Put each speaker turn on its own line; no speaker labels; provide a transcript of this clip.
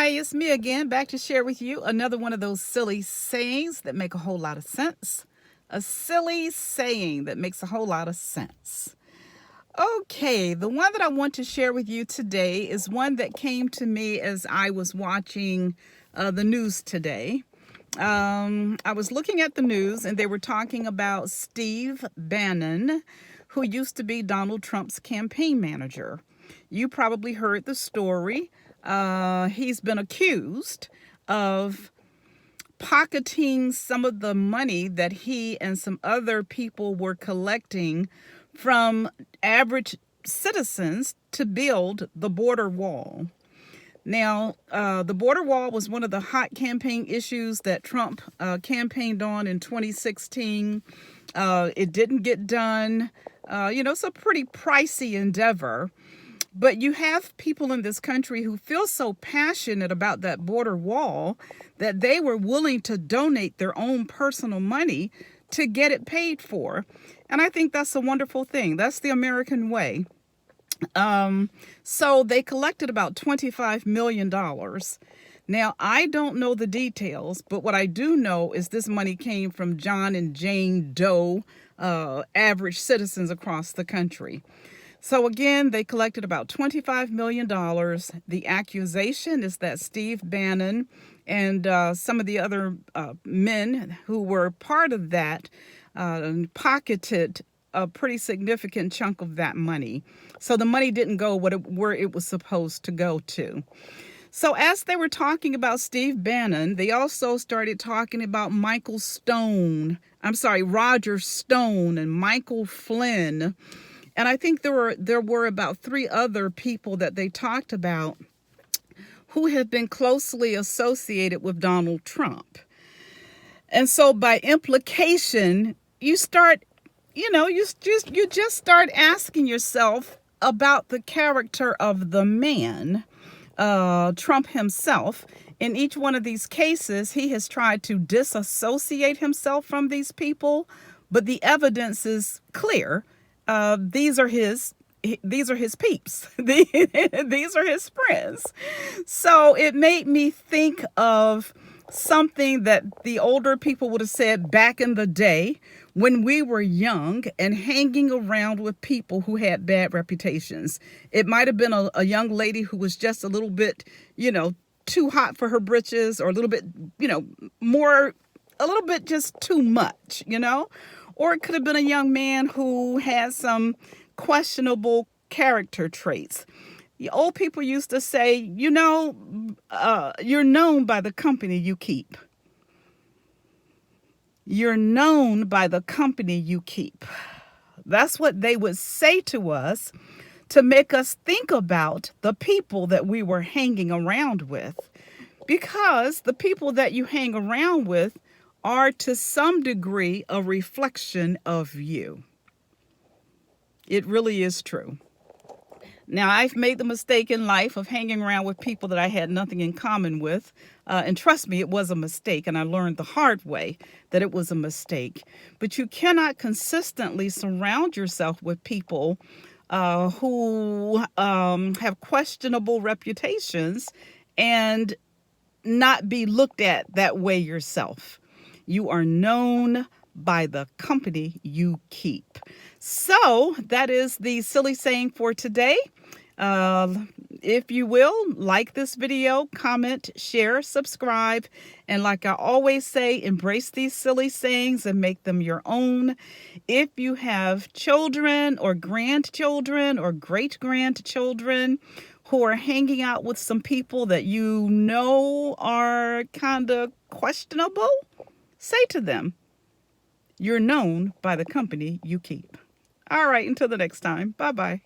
Hi, it's me again, back to share with you another one of those silly sayings that make a whole lot of sense. A silly saying that makes a whole lot of sense. Okay, the one that I want to share with you today is one that came to me as I was watching the news today. I was looking at the news and they were talking about Steve Bannon, who used to be Donald Trump's campaign manager. You probably heard the story. He's been accused of pocketing some of the money that he and some other people were collecting from average citizens to build the border wall. Now, the border wall was one of the hot campaign issues that Trump campaigned on in 2016. It didn't get done. It's a pretty pricey endeavor. But you have people in this country who feel so passionate about that border wall that they were willing to donate their own personal money to get it paid for. And I think that's a wonderful thing. That's the American way. So they collected about $25 million. Now, I don't know the details, but what I do know is this money came from John and Jane Doe, average citizens across the country. So again, they collected about $25 million. The accusation is that Steve Bannon and some of the other men who were part of that pocketed a pretty significant chunk of that money. So the money didn't go where it was supposed to go to. So as they were talking about Steve Bannon, they also started talking about Roger Stone and Michael Flynn. And I think there were about 3 other people that they talked about who have been closely associated with Donald Trump. And so by implication, you start, you just start asking yourself about the character of the man, Trump himself. In each one of these cases, he has tried to disassociate himself from these people, but the evidence is clear. These are his peeps. These are his friends. So it made me think of something that the older people would have said back in the day when we were young and hanging around with people who had bad reputations. It might have been a young lady who was just a little bit, too hot for her britches, or a little bit, a little bit just too much, Or it could have been a young man who had some questionable character traits. The old people used to say, you're known by the company you keep. You're known by the company you keep. That's what they would say to us to make us think about the people that we were hanging around with. Because the people that you hang around with are to some degree a reflection of you. It really is true. Now, I've made the mistake in life of hanging around with people that I had nothing in common with. And trust me, it was a mistake. And I learned the hard way that it was a mistake. But you cannot consistently surround yourself with people who have questionable reputations and not be looked at that way yourself. You are known by the company you keep. So that is the silly saying for today. If you will, like this video, comment, share, subscribe. And like I always say, embrace these silly sayings and make them your own. If you have children or grandchildren or great-grandchildren who are hanging out with some people that are kind of questionable, say to them, you're known by the company you keep. All right, until the next time. Bye-bye.